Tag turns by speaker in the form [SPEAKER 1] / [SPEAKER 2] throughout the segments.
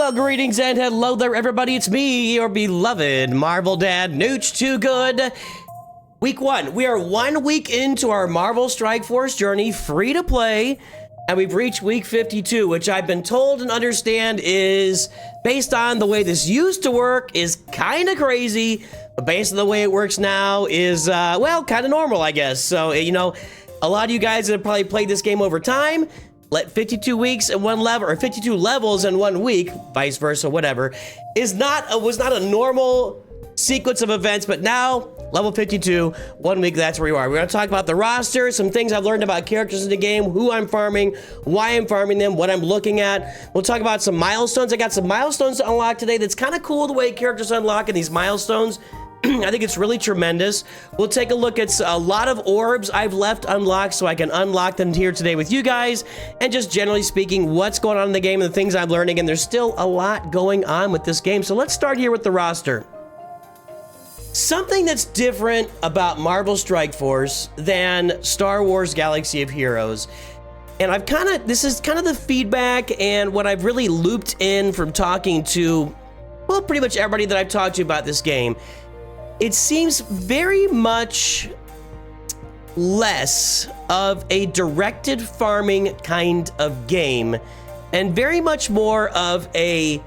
[SPEAKER 1] Well, greetings and hello there, everybody. It's me, your beloved Marvel Dad, Nooch Too Good. Week 1. We are 1 week into our Marvel Strike Force journey, free to play, and we've reached week 52, which I've been told and understand is, based on the way this used to work, is kind of crazy, but based on the way it works now is, well, kind of normal, I guess. So, you know, a lot of you guys that have probably played this game over time, let 52 weeks in one level, or 52 levels in 1 week, vice versa, whatever, was not a normal sequence of events, but now, level 52, 1 week, that's where you are. We're gonna talk about the roster, some things I've learned about characters in the game, who I'm farming, why I'm farming them, what I'm looking at. We'll talk about some milestones. I got some milestones to unlock today that's kind of cool the way characters unlock in these milestones. I think it's really tremendous. We'll take a look at a lot of orbs I've left unlocked so I can unlock them here today with you guys. And just generally speaking, what's going on in the game and the things I'm learning. And there's still a lot going on with this game. So let's start here with the roster. Something that's different about Marvel Strike Force than Star Wars Galaxy of Heroes. And this is kind of the feedback and what I've really looped in from talking to, well, pretty much everybody that I've talked to about this game. It seems very much less of a directed farming kind of game and very much more of a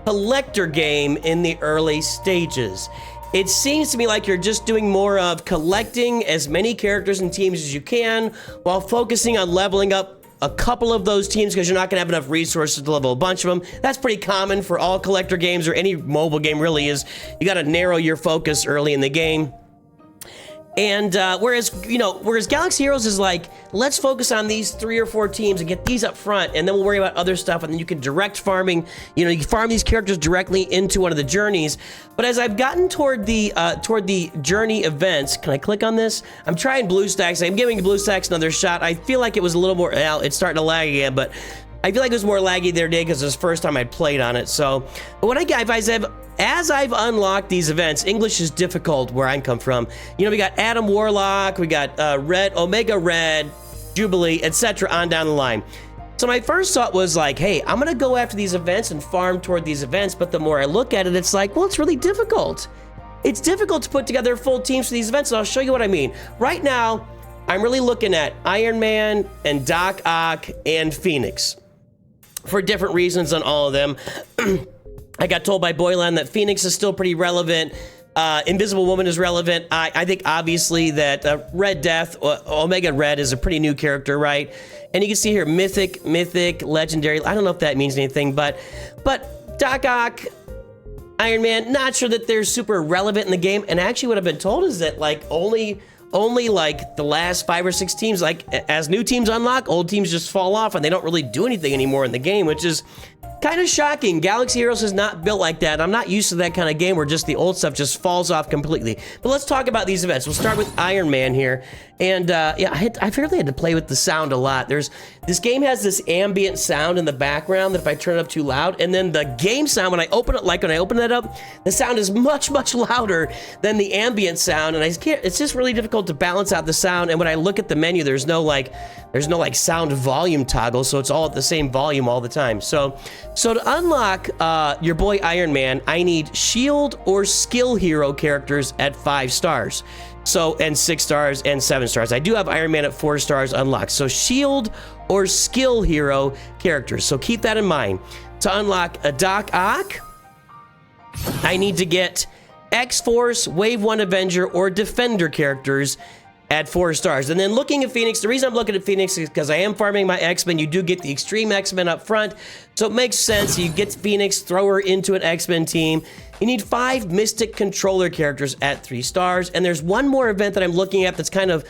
[SPEAKER 1] collector game in the early stages. It seems to me like you're just doing more of collecting as many characters and teams as you can while focusing on leveling up a couple of those teams because you're not going to have enough resources to level a bunch of them. That's pretty common for all collector games, or any mobile game really is. You got to narrow your focus early in the game. And whereas Galaxy Heroes is like, let's focus on these 3 or 4 teams and get these up front, and then we'll worry about other stuff, and then you can direct farming. You know, you can farm these characters directly into one of the journeys. But as I've gotten toward the journey events, can I click on this? I'm trying BlueStacks. I'm giving BlueStacks another shot. I feel like it was a little more, well, it's starting to lag again, but I feel like it was more laggy the other day because it was the first time I played on it. So, but what I got, as I've unlocked these events, English is difficult where I come from. You know, we got Adam Warlock, we got Omega Red, Jubilee, etc. on down the line. So my first thought was like, hey, I'm gonna go after these events and farm toward these events, but the more I look at it, it's like, well, it's really difficult. It's difficult to put together full teams for these events, and I'll show you what I mean. Right now, I'm really looking at Iron Man and Doc Ock and Phoenix for different reasons on all of them. I got told by Boylan that Phoenix is still pretty relevant. Invisible Woman is relevant. I think obviously that Red Death, Omega Red, is a pretty new character, right? And you can see here, mythic, legendary. I don't know if that means anything, but Doc Ock, Iron Man, not sure that they're super relevant in the game. And actually what I've been told is that like only like the last 5 or 6 teams, like as new teams unlock, old teams just fall off and they don't really do anything anymore in the game, which is kind of shocking. Galaxy Heroes is not built like that. I'm not used to that kind of game where just the old stuff just falls off completely. But let's talk about these events. We'll start with Iron Man here. And yeah, I fairly had to play with the sound a lot. This game has this ambient sound in the background that if I turn it up too loud, and then the game sound, when I open it up, the sound is much, much louder than the ambient sound. And it's just really difficult to balance out the sound. And when I look at the menu, there's no like sound volume toggle, so it's all at the same volume all the time. So to unlock your boy Iron Man, I need shield or skill hero characters at 5 stars. So, and 6 stars and 7 stars. I do have Iron Man at 4 stars unlocked. So shield or skill hero characters. So keep that in mind. To unlock a Doc Ock, I need to get X-Force, Wave 1 Avenger, or Defender characters at 4 stars. And then looking at Phoenix, the reason I'm looking at Phoenix is because I am farming my X-Men. You do get the Extreme X-Men up front, so it makes sense. You get Phoenix, throw her into an X-Men team. You need 5 Mystic Controller characters at 3 stars. And there's one more event that I'm looking at that's kind of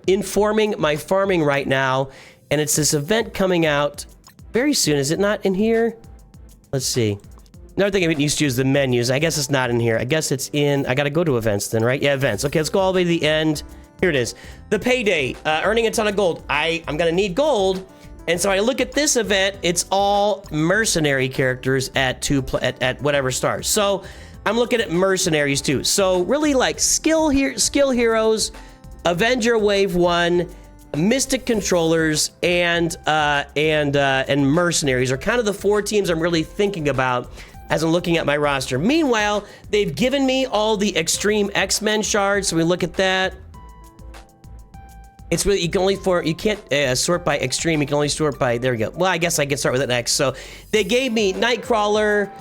[SPEAKER 1] informing my farming right now. And it's this event coming out very soon. Is it not in here? Let's see. Another thing I used to use the menus. I guess it's not in here. I guess it's in, I gotta go to events then, right? Yeah, events. Okay, let's go all the way to the end. Here it is. The payday, earning a ton of gold. I'm gonna need gold. And so I look at this event, it's all mercenary characters at whatever stars. So I'm looking at mercenaries too. So really like skill heroes, Avenger Wave 1, Mystic Controllers, and Mercenaries are kind of the 4 teams I'm really thinking about as I'm looking at my roster. Meanwhile, they've given me all the Extreme X-Men shards, so we look at that. It's really, you can't sort by Extreme, you can only sort by, there we go. Well, I guess I can start with an X. So they gave me Nightcrawler,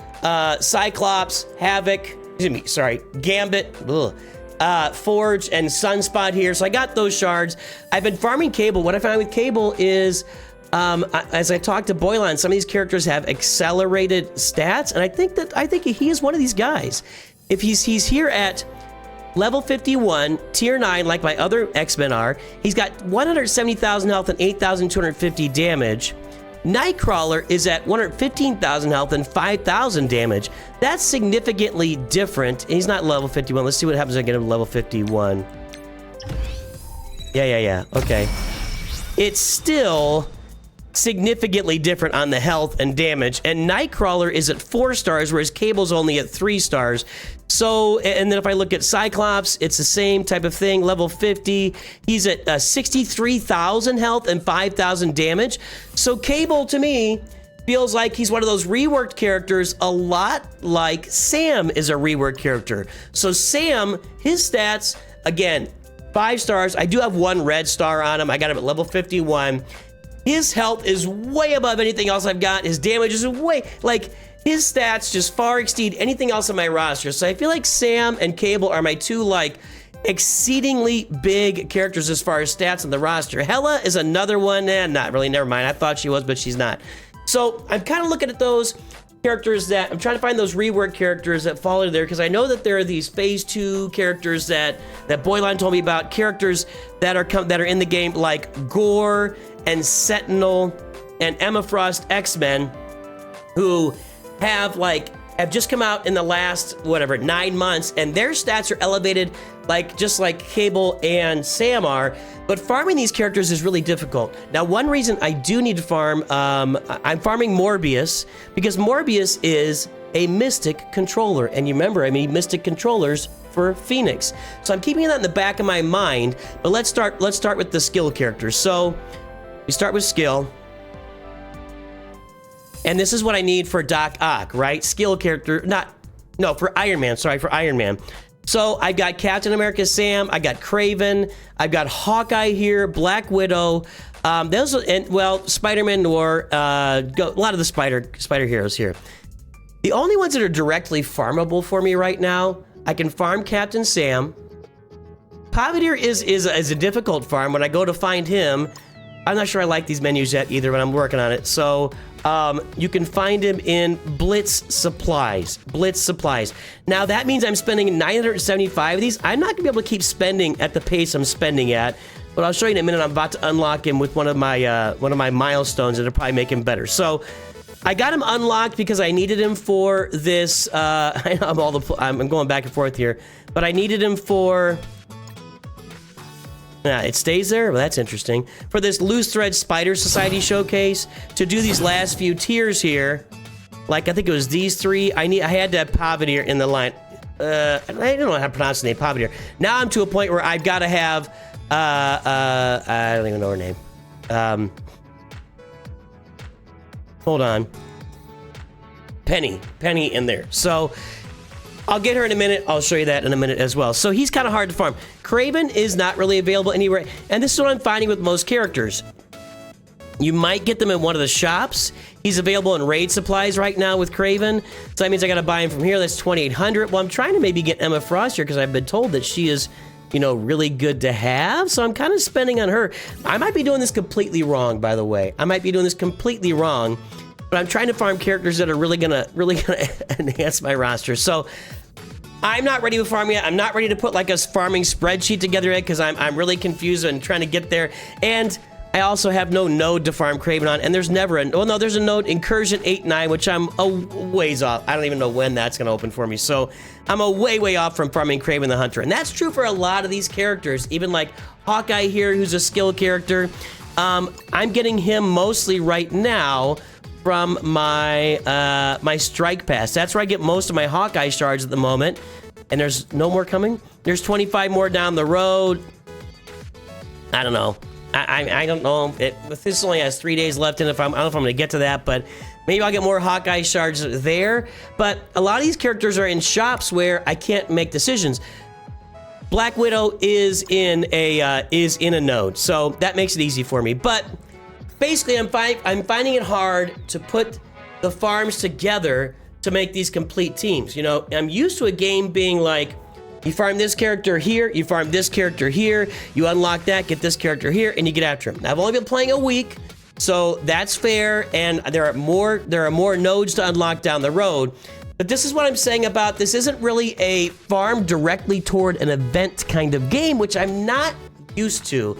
[SPEAKER 1] Cyclops, Havoc, Gambit, Forge, and Sunspot here. So I got those shards. I've been farming Cable. What I found with Cable is, as I talked to Boylan, some of these characters have accelerated stats, and I think he is one of these guys. If he's here at level 51, tier 9, like my other X-Men are, he's got 170,000 health and 8,250 damage. Nightcrawler is at 115,000 health and 5,000 damage. That's significantly different. He's not level 51. Let's see what happens when I get him to level 51. Yeah. Okay. It's still significantly different on the health and damage. And Nightcrawler is at 4 stars, whereas Cable's only at 3 stars. So, and then if I look at Cyclops, it's the same type of thing, level 50. He's at 63,000 health and 5,000 damage. So Cable, to me, feels like he's one of those reworked characters, a lot like Sam is a reworked character. So Sam, his stats, again, 5 stars. I do have 1 red star on him. I got him at level 51. His health is way above anything else I've got. His damage is way, like, his stats just far exceed anything else on my roster. So I feel like Sam and Cable are my 2, like, exceedingly big characters as far as stats on the roster. Hela is another one. Not really, never mind. I thought she was, but she's not. So I'm kind of looking at those characters that, I'm trying to find those rework characters that fall into there, because I know that there are these phase 2 characters that Boylan told me about, characters that are in the game, like Gore and Sentinel and Emma Frost X-Men, who have just come out in the last 9 months, and their stats are elevated just like Cable and Sam are. But farming these characters is really difficult. Now, one reason I do need to farm, I'm farming Morbius, because Morbius is a Mystic Controller, and you remember I made Mystic Controllers for Phoenix, so I'm keeping that in the back of my mind. But let's start with the skill characters. So we start with skill. And this is what I need for Doc Ock, right? Skill character, for Iron Man, for Iron Man. So I've got Captain America Sam, I got Kraven, I've got Hawkeye here, Black Widow, Spider-Man Noir, a lot of the spider heroes here. The only ones that are directly farmable for me right now, I can farm Captain Sam. Pavadier is a difficult farm. When I go to find him, I'm not sure I like these menus yet either, but I'm working on it. So you can find him in Blitz Supplies. Now that means I'm spending 975 of these. I'm not gonna be able to keep spending at the pace I'm spending at, but I'll show you in a minute. I'm about to unlock him with one of my milestones that'll probably make him better. So I got him unlocked because I needed him for this. I'm going back and forth here, but I needed him for. It stays there? Well, that's interesting. For this Loose Thread Spider Society showcase, to do these last few tiers here, I think it was these 3, I had to have Pavadier in the line. I don't know how to pronounce the name, Pavadier. Now I'm to a point where I've got to have, I don't even know her name. Hold on. Penny in there. So I'll get her in a minute. I'll show you that in a minute as well. So he's kind of hard to farm. Kraven is not really available anywhere. And this is what I'm finding with most characters. You might get them in one of the shops. He's available in raid supplies right now with Kraven. So that means I got to buy him from here. That's 2,800. Well, I'm trying to maybe get Emma Frost here because I've been told that she is, really good to have. So I'm kind of spending on her. I might be doing this completely wrong, by the way. But I'm trying to farm characters that are really gonna enhance my roster. So I'm not ready to farm yet. I'm not ready to put a farming spreadsheet together yet because I'm really confused and trying to get there. And I also have no node to farm Kraven on, and there's never there's a node, Incursion 8-9, which I'm a ways off. I don't even know when that's gonna open for me. So I'm a way off from farming Kraven the Hunter. And that's true for a lot of these characters, even like Hawkeye here, who's a skill character. I'm getting him mostly right now from my my strike pass. That's where I get most of my Hawkeye shards at the moment. And there's no more coming. There's 25 more down the road. I don't know. I don't know. This only has 3 days left, and I don't know if I'm going to get to that, but maybe I'll get more Hawkeye shards there. But a lot of these characters are in shops where I can't make decisions. Black Widow is in a node, so that makes it easy for me. But basically, I'm finding it hard to put the farms together to make these complete teams. You know, I'm used to a game being like, you farm this character here, you farm this character here, you unlock that, get this character here, and you get after him. Now, I've only been playing a week, so that's fair, and there are more nodes to unlock down the road. But this is what I'm saying about this isn't really a farm directly toward an event kind of game, which I'm not used to.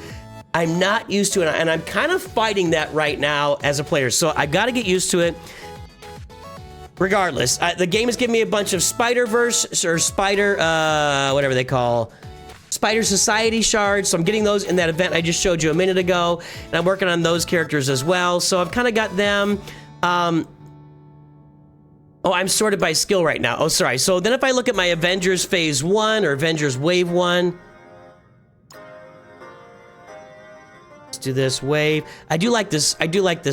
[SPEAKER 1] I'm not used to it, and I'm kind of fighting that right now as a player. So I've got to get used to it. Regardless, the game is giving me a bunch of Spider-Verse or whatever they call, Spider Society shards. So I'm getting those in that event I just showed you a minute ago, and I'm working on those characters as well. So I've kind of got them. Oh, I'm sorted by skill right now. Oh, sorry. So then if I look at my Avengers Phase 1 or Avengers Wave 1. Let's do this wave. I do like this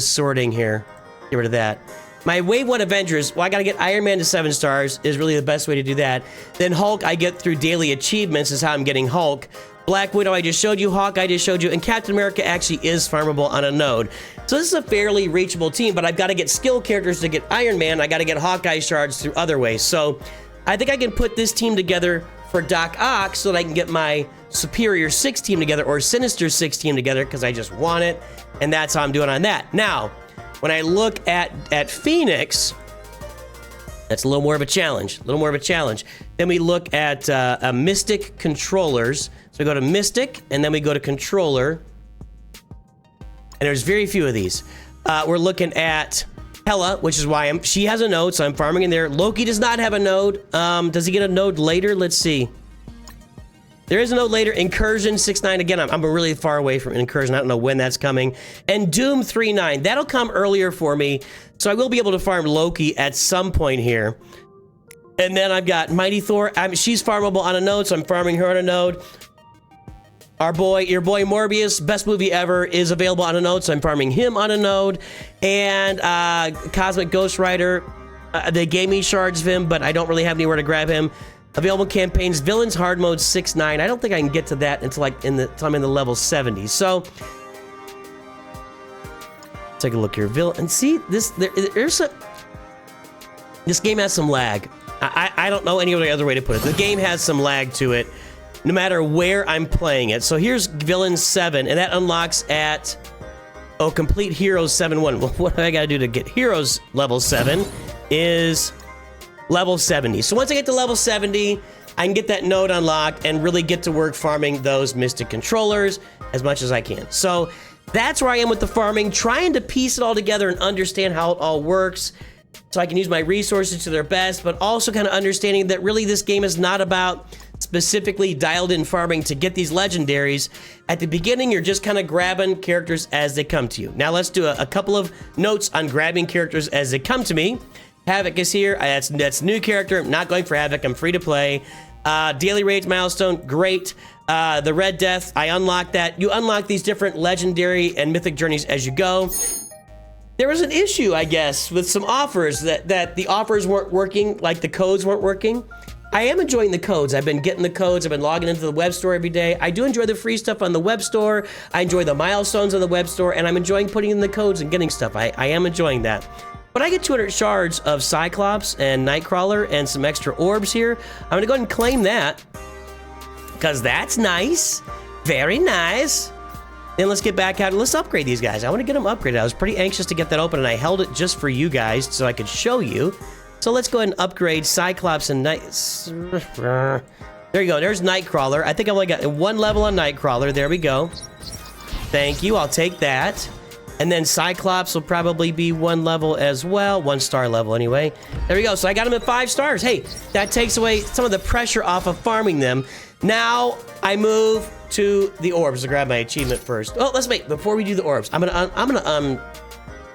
[SPEAKER 1] sorting here. Get rid of that. My Wave 1 Avengers, well, I got to get Iron Man to 7 stars is really the best way to do that. Then Hulk, I get through daily achievements is how I'm getting Hulk. Black Widow, I just showed you. Hawk, I just showed you. And Captain America actually is farmable on a node. So this is a fairly reachable team, but I've got to get skill characters to get Iron Man. I got to get Hawkeye shards through other ways. So I think I can put this team together for Doc Ock so that I can get my Superior 6 team together or Sinister 6 team together because I just want it. And that's how I'm doing on that. Now, when I look at Phoenix, that's a little more of a challenge. Then we look at Mystic Controllers. So we go to Mystic, and then we go to Controller. And there's very few of these. We're looking at Hela, which is why she has a node, so I'm farming in there. Loki does not have a node. Does he get a node later? Let's see. There is a node later. Incursion 6-9. Again, I'm really far away from Incursion. I don't know when that's coming. And Doom 3-9. That'll come earlier for me, so I will be able to farm Loki at some point here. And then I've got Mighty Thor. She's farmable on a node, so I'm farming her on a node. Your boy Morbius, best movie ever, is available on a node, so I'm farming him on a node. And Cosmic Ghost Rider, they gave me shards of him, but I don't really have anywhere to grab him. Available campaigns, Villains Hard Mode 6-9. I don't think I can get to that until I'm in the level 70. So take a look here, and see this. This game has some lag. I don't know any other way to put it. The game has some lag to it, no matter where I'm playing it. So here's Villains 7, and that unlocks at Complete Heroes 7-1. Well, what I gotta do to get Heroes level 7 is level 70. So once I get to level 70, I can get that node unlocked and really get to work farming those Mystic Controllers as much as I can. So that's where I am with the farming, trying to piece it all together and understand how it all works so I can use my resources to their best, but also kind of understanding that really this game is not about specifically dialed in farming to get these legendaries. At the beginning, you're just kind of grabbing characters as they come to you. Now let's do a couple of notes on grabbing characters as they come to me. Havoc is here. That's new character. I'm not going for Havoc. I'm free to play. Daily Raids milestone, great. The Red Death, I unlocked that. You unlock these different legendary and mythic journeys as you go. There was an issue, I guess, with some offers that the offers weren't working, like the codes weren't working. I am enjoying the codes. I've been getting the codes. I've been logging into the web store every day. I do enjoy the free stuff on the web store. I enjoy the milestones on the web store, and I'm enjoying putting in the codes and getting stuff. I am enjoying that. But I get 200 shards of Cyclops and Nightcrawler and some extra orbs here. I'm gonna go ahead and claim that, because that's nice. Very nice. Then let's get back out and let's upgrade these guys. I want to get them upgraded. I was pretty anxious to get that open, and I held it just for you guys so I could show you. So let's go ahead and upgrade Cyclops and There you go. There's Nightcrawler. I think I've only got 1 level on Nightcrawler. There we go. Thank you. I'll take that. And then Cyclops will probably be 1 level as well. 1 star level anyway. There we go. So I got him at 5 stars. Hey, that takes away some of the pressure off of farming them. Now I move to the orbs to grab my achievement first. Oh, let's wait. Before we do the orbs, I'm gonna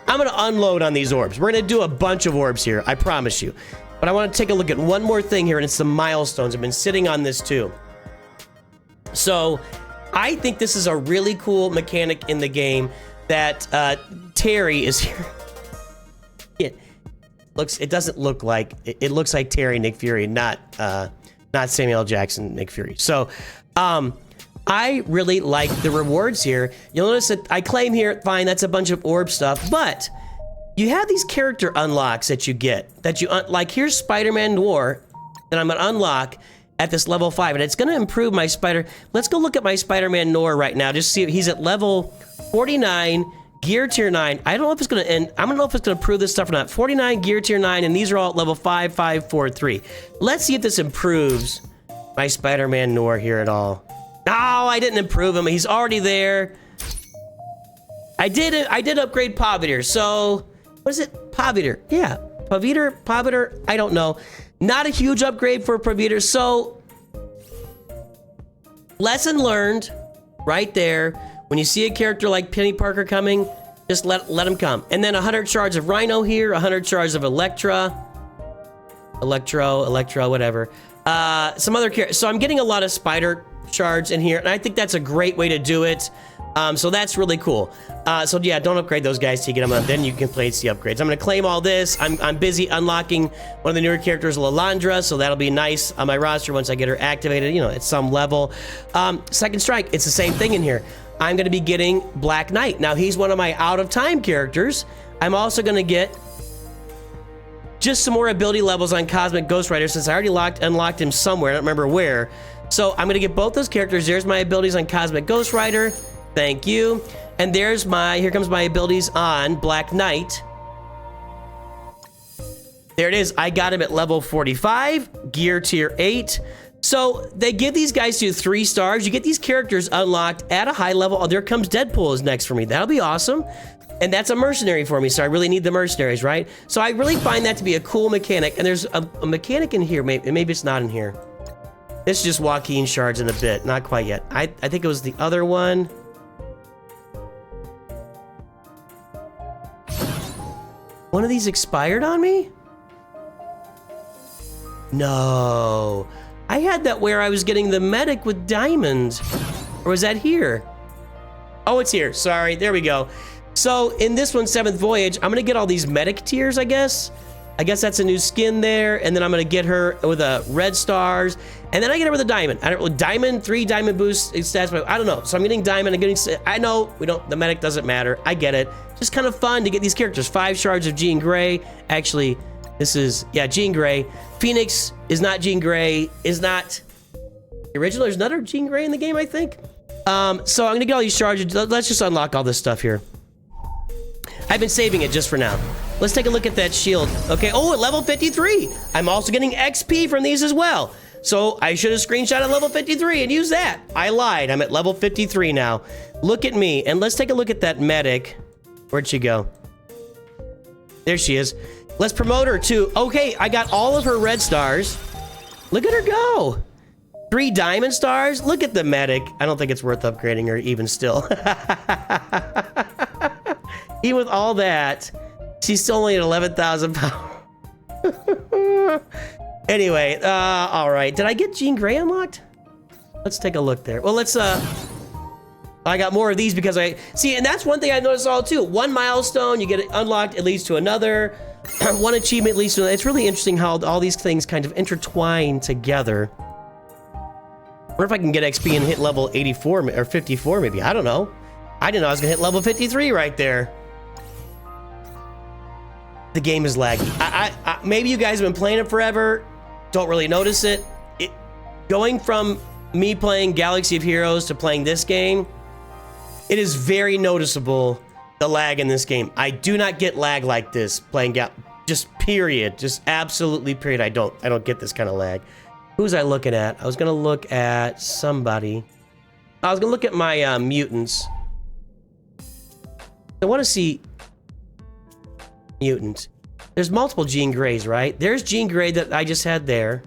[SPEAKER 1] unload on these orbs. We're gonna do a bunch of orbs here, I promise you. But I want to take a look at one more thing here, and it's the milestones. I've been sitting on this too. So I think this is a really cool mechanic in the game that Terry is here. It doesn't look like it looks like Terry Nick Fury, not Samuel L. Jackson Nick Fury. So I really like the rewards here. You'll notice that I claim here, fine, that's a bunch of orb stuff, but you have these character unlocks that you get like here's Spider-Man Noir that I'm gonna unlock at this level 5, and it's gonna improve my Spider. Let's go look at my Spider-Man Noir right now. Just see he's at level 49. Gear tier 9. I don't know if it's going to end. I don't know if it's going to prove this stuff or not. 49, gear tier 9, and these are all at level 5, 5, 4, 3. Let's see if this improves my Spider-Man Noir here at all. No, I didn't improve him. He's already there. I did upgrade Paviter. So, what is it? Paviter. Yeah. Paviter. I don't know. Not a huge upgrade for Paviter. So, lesson learned right there. When you see a character like Penny Parker coming, just let him come. And then 100 shards of Rhino here, 100 shards of Electro, whatever. Some other characters. So I'm getting a lot of spider shards in here, and I think that's a great way to do it. So that's really cool. So yeah, don't upgrade those guys till you get them up. Then you can place the upgrades. I'm gonna claim all this. I'm busy unlocking one of the newer characters, Lalandra, so that'll be nice on my roster once I get her activated, you know, at some level. Second Strike, it's the same thing in here. I'm going to be getting Black Knight. Now, he's one of my out-of-time characters. I'm also going to get just some more ability levels on Cosmic Ghost Rider since I already unlocked him somewhere. I don't remember where. So I'm going to get both those characters. There's my abilities on Cosmic Ghost Rider. Thank you. And here comes my abilities on Black Knight. There it is. I got him at level 45, gear tier 8. So they give these guys to 3 stars. You get these characters unlocked at a high level. Oh, there comes Deadpool is next for me. That'll be awesome. And that's a mercenary for me, so I really need the mercenaries, right? So I really find that to be a cool mechanic. And there's a mechanic in here. Maybe it's not in here. This is just Joaquin shards in a bit. Not quite yet. I think it was the other one. One of these expired on me? No. I had that where I was getting the medic with diamonds. Or was that here? Oh, it's here. Sorry. There we go. So in this one, 7th Voyage, I'm going to get all these medic tiers, I guess. I guess that's a new skin there. And then I'm going to get her with red stars. And then I get her with a diamond. I don't know, diamond, 3 diamond boosts stats. I don't know. So I'm getting diamond. I'm getting, I know the medic doesn't matter. I get it. Just kind of fun to get these characters. 5 shards of Jean Grey. Actually, this is, yeah, Jean Grey. Phoenix is not Jean Grey, is not the original. There's another Jean Grey in the game, I think. So I'm going to get all these charges. Let's just unlock all this stuff here. I've been saving it just for now. Let's take a look at that shield. Okay, oh, at level 53. I'm also getting XP from these as well. So I should have screenshot at level 53 and used that. I lied. I'm at level 53 now. Look at me. And let's take a look at that medic. Where'd she go? There she is. Let's promote her too. Okay, I got all of her red stars. Look at her go. 3 diamond stars. Look at the medic. I don't think it's worth upgrading her even still. Even with all that, she's still only at 11,000 power. Anyway, all right. Did I get Jean Grey unlocked? Let's take a look there. Well, let's, I got more of these because see, and that's one thing I noticed all too. One milestone, you get it unlocked, it leads to another. One achievement leads to another. It's really interesting how all these things kind of intertwine together. I wonder if I can get XP and hit level 84 or 54 maybe. I don't know. I didn't know I was gonna hit level 53 right there. The game is laggy. Maybe you guys have been playing it forever, don't really notice it. Going from me playing Galaxy of Heroes to playing this game, it is very noticeable, the lag in this game. I do not get lag like this playing just period, just absolutely period. I don't get this kind of lag. Who was I looking at? I was gonna look at somebody. I was gonna look at my mutants. I want to see mutants. There's multiple Jean Greys, right? There's Jean Grey that I just had there.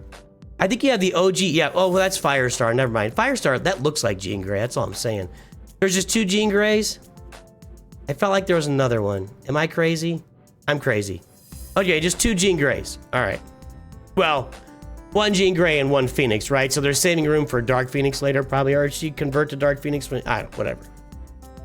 [SPEAKER 1] I think you have the OG. Yeah. Oh, well, that's Firestar. Never mind. Firestar, that looks like Jean Grey. That's all I'm saying. There's just 2 Jean Greys. I felt like there was another one. Am I crazy? I'm crazy. Okay, just 2 Jean Greys. All right. Well, One Jean Grey and one Phoenix, right? So they're saving room for Dark Phoenix later, probably, or she convert to Dark Phoenix. I don't know, whatever.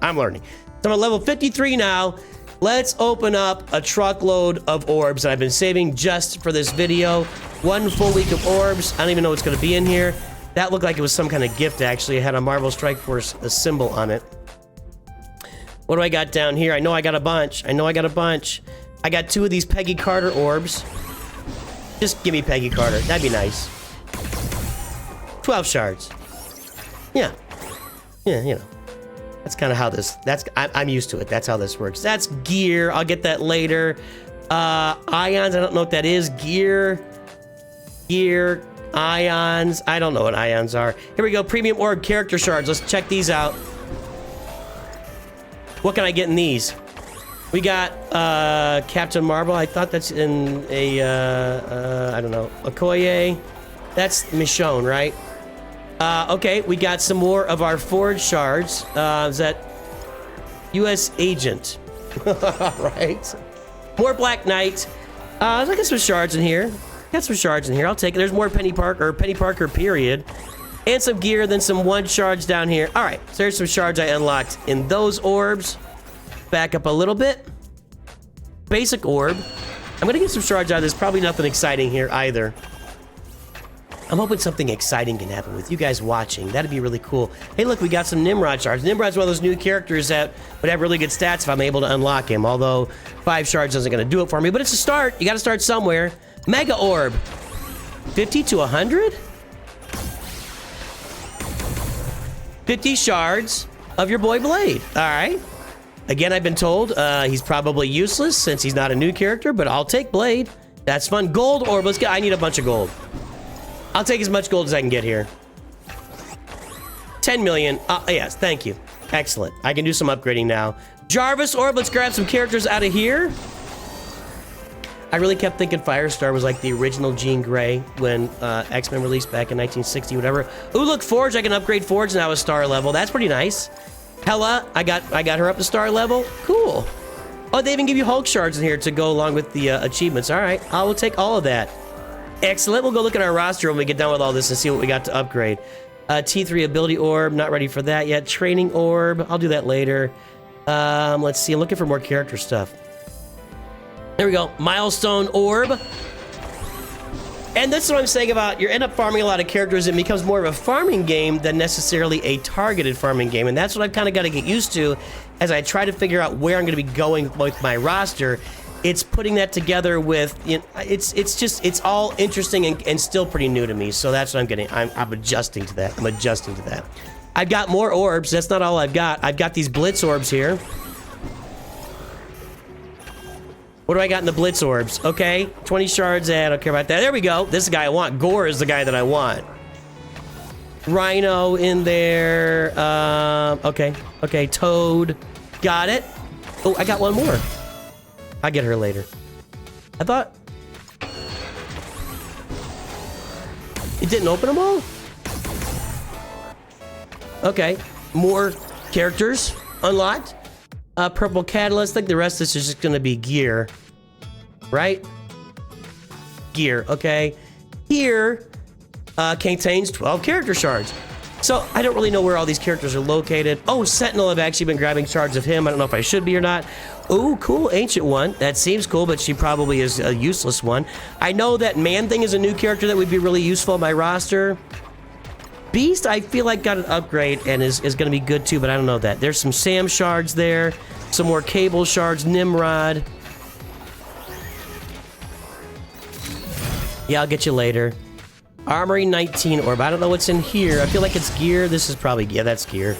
[SPEAKER 1] I'm learning. So I'm at level 53 now. Let's open up a truckload of orbs that I've been saving just for this video. 1 full week of orbs. I don't even know what's going to be in here. That looked like it was some kind of gift, actually. It had a Marvel Strike Force a symbol on it. What do I got down here? I know I got a bunch. I got 2 of these Peggy Carter orbs. Just give me Peggy Carter. That'd be nice. 12 shards. Yeah. Yeah, you know. That's kind of how this... I'm used to it. That's how this works. That's gear. I'll get that later. Ions. I don't know what that is. Gear. Ions. I don't know what ions are. Here we go. Premium orb character shards. Let's check these out. What can I get in these? We got Captain Marvel. I thought that's in a I don't know, Okoye. That's Michonne, right? Okay, we got some more of our forge shards. Is that U.S. Agent? Right. More Black Knight. I got some shards in here. I'll take it. There's more Penny Parker, period. And some gear, then some 1 shards down here. All right, so there's some shards I unlocked in those orbs. Back up a little bit. Basic orb. I'm gonna get some shards out of this. Probably nothing exciting here either. I'm hoping something exciting can happen with you guys watching. That'd be really cool. Hey, look, we got some Nimrod shards. Nimrod's one of those new characters that would have really good stats if I'm able to unlock him. Although 5 shards isn't gonna do it for me, but it's a start. You gotta start somewhere. Mega orb. 50 to 100? 50 shards of your boy Blade. All right. Again, I've been told he's probably useless since he's not a new character, but I'll take Blade. That's fun. Gold orb. Let's get. I need a bunch of gold. I'll take as much gold as I can get here. 10 million. Yes, thank you. Excellent. I can do some upgrading now. Jarvis orb. Let's grab some characters out of here. I really kept thinking Firestar was like the original Jean Grey when X-Men released back in 1960, whatever. Ooh, look, Forge. I can upgrade Forge now a star level. That's pretty nice. Hella, I got her up to star level. Cool. Oh, they even give you Hulk shards in here to go along with the achievements. All right, I will take all of that. Excellent. We'll go look at our roster when we get done with all this and see what we got to upgrade. T3 ability orb. Not ready for that yet. Training orb. I'll do that later. Let's see. I'm looking for more character stuff. There we go. Milestone orb. And that's what I'm saying about you end up farming a lot of characters. It becomes more of a farming game than necessarily a targeted farming game. And that's what I've kind of got to get used to as I try to figure out where I'm going to be going with my roster. It's putting that together with, you know, it's all interesting and still pretty new to me. So that's what I'm getting. I'm adjusting to that. I've got more orbs. That's not all I've got. I've got these Blitz orbs here. What do I got in the Blitz orbs? Okay, 20 shards. I don't care about that. There we go. This is the guy I want. Gore is the guy that I want. Rhino in there. Okay. Toad. Got it. Oh, I got one more. I'll get her later. I thought... It didn't open them all? Okay. More characters unlocked. Purple Catalyst. I think the rest of this is just going to be gear. Right? Gear. Okay. Here contains 12 character shards. So I don't really know where all these characters are located. Oh, Sentinel. I've actually been grabbing shards of him. I don't know if I should be or not. Oh, cool. Ancient One. That seems cool, but she probably is a useless one. I know that Man-Thing is a new character that would be really useful on my roster. Beast, I feel like got an upgrade and is going to be good too, but I don't know that. There's some Sam shards there. Some more Cable shards. Nimrod. Yeah, I'll get you later. Armory 19 orb. I don't know what's in here. I feel like it's gear. This is probably... Yeah, that's gear.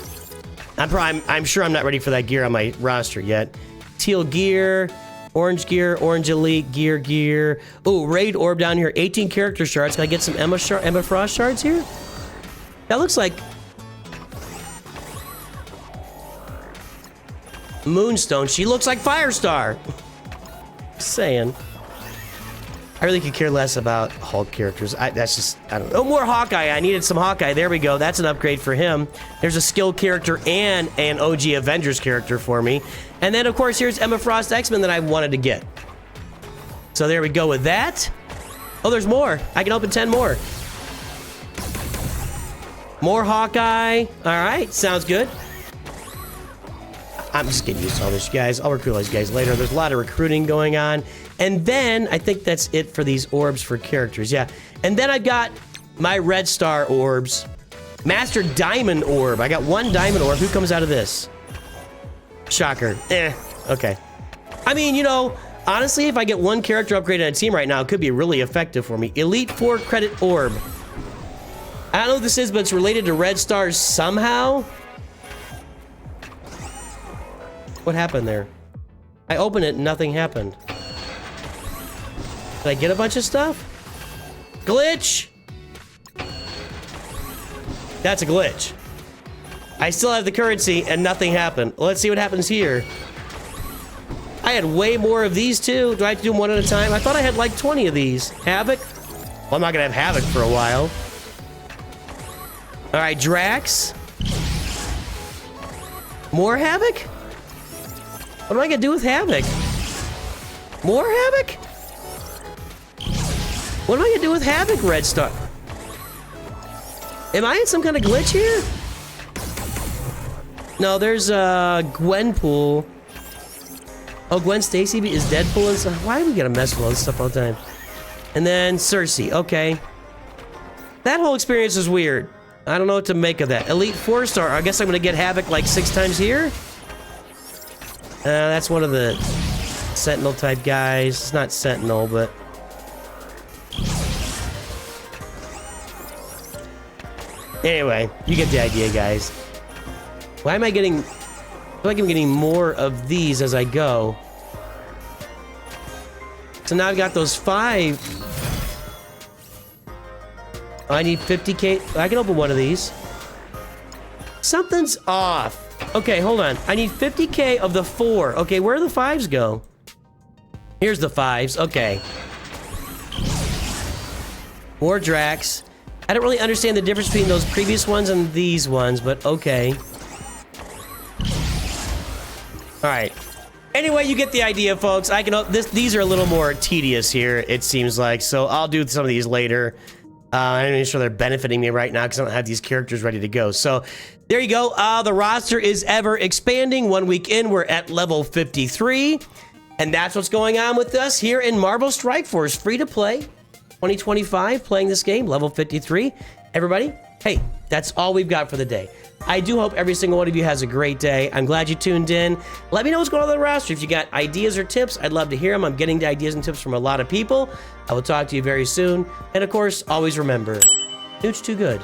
[SPEAKER 1] I'm sure I'm not ready for that gear on my roster yet. Teal gear. Orange gear. Orange elite. Gear. Oh, raid orb down here. 18 character shards. Can I get some Emma Frost shards here? That looks like... Moonstone. She looks like Firestar. Just saying. I really could care less about Hulk characters. That's just, I don't know. Oh, more Hawkeye. I needed some Hawkeye. There we go. That's an upgrade for him. There's a skill character and an OG Avengers character for me. And then, of course, here's Emma Frost X-Men that I wanted to get. So there we go with that. Oh, there's more. I can open 10 more. More Hawkeye. All right, sounds good. I'm just getting used to all this, guys. I'll recruit all these guys later. There's a lot of recruiting going on. And then I think that's it for these orbs for characters. Yeah. And then I've got my red star orbs. Master Diamond Orb. I got 1 Diamond Orb. Who comes out of this? Shocker. Okay. I mean, you know, honestly, if I get 1 character upgrade on a team right now, it could be really effective for me. Elite 4 Credit Orb. I don't know what this is, but it's related to red stars somehow. What happened there? I opened it and nothing happened. Did I get a bunch of stuff? Glitch! That's a glitch. I still have the currency and nothing happened. Let's see what happens here. I had way more of these too. Do I have to do them one at a time? I thought I had like 20 of these. Havoc? Well, I'm not gonna have Havoc for a while. All right, Drax. More Havoc? What am I gonna do with Havoc? More Havoc? What am I gonna do with Havoc, Red Star? Am I in some kind of glitch here? No, there's Gwenpool. Oh, Gwen Stacy is Deadpool and stuff. Why do we gotta mess with all this stuff all the time? And then Cersei, okay. That whole experience is weird. I don't know what to make of that. Elite 4-star. I guess I'm gonna get Havoc like 6 times here. That's one of the Sentinel type guys. It's not Sentinel, but anyway, you get the idea, guys. Why am I getting? I feel like I'm getting more of these as I go. So now I've got those 5. I need 50k. I can open one of these. Something's off. Okay, hold on. I need 50k of the 4. Okay, where do the 5s go? Here's the 5s. Okay. More Drax. I don't really understand the difference between those previous ones and these ones, but okay. Alright. Anyway, you get the idea, folks. I can these are a little more tedious here, it seems like, so I'll do some of these later. I'm not even sure they're benefiting me right now because I don't have these characters ready to go. So there you go. The roster is ever expanding. 1 week in, we're at level 53. And that's what's going on with us here in Marvel Strike Force. Free to play. 2025, playing this game, level 53. Everybody, hey, that's all we've got for the day. I do hope every single one of you has a great day. I'm glad you tuned in. Let me know what's going on with the roster. If you got ideas or tips, I'd love to hear them. I'm getting the ideas and tips from a lot of people. I will talk to you very soon. And of course, always remember, Nooch too good.